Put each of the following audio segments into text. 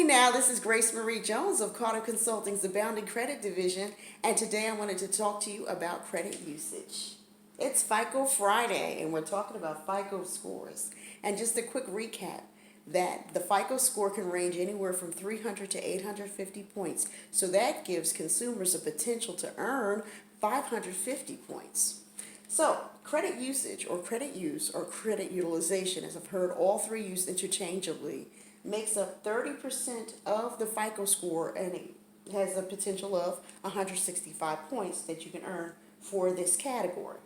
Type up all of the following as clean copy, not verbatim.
now, this is Grace Marie Jones of CaughtUp Consulting's Abounding Credit Division, and today I wanted to talk to you about credit usage. It's FICO Friday, and we're talking about FICO scores. And just a quick recap, that the FICO score can range anywhere from 300 to 850 points, so that gives consumers a potential to earn 550 points. So, credit usage or credit use or credit utilization, as I've heard all three used interchangeably, makes up 30% of the FICO score, and it has a potential of 165 points that you can earn for this category.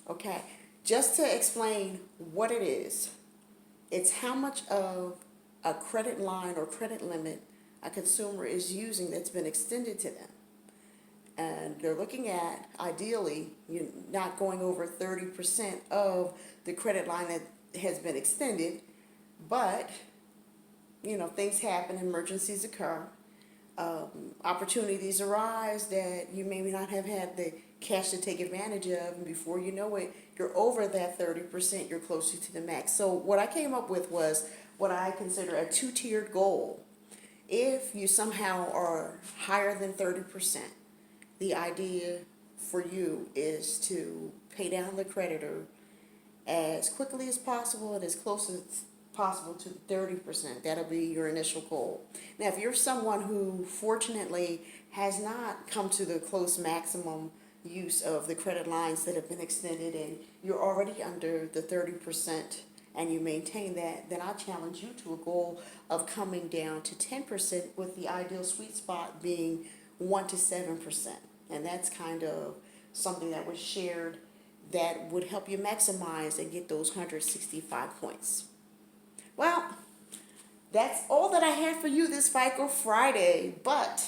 Okay, just to explain what it is, it's how much of a credit line or credit limit a consumer is using that's been extended to them. And they're looking at, ideally, you're not going over 30% of the credit line that has been extended, but things happen, emergencies occur, opportunities arise that you may not have had the cash to take advantage of, and before you know it, you're over that 30%, you're closer to the max. So what I came up with was what I consider a two-tiered goal. If you somehow are higher than 30%, the idea for you is to pay down the creditor as quickly as possible and as close as possible to 30%. That'll be your initial goal. Now, if you're someone who fortunately has not come to the close maximum use of the credit lines that have been extended and you're already under the 30% and you maintain that, then I challenge you to a goal of coming down to 10%, with the ideal sweet spot being 1 to 7%. And that's kind of something that was shared that would help you maximize and get those 165 points. Well, that's all that I have for you this FICO Friday. But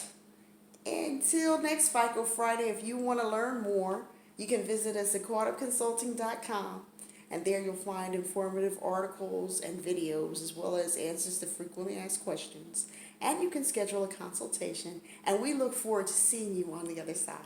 until next FICO Friday, if you want to learn more, you can visit us at CaughtUpConsulting.com. And there you'll find informative articles and videos, as well as answers to frequently asked questions. And you can schedule a consultation. And we look forward to seeing you on the other side.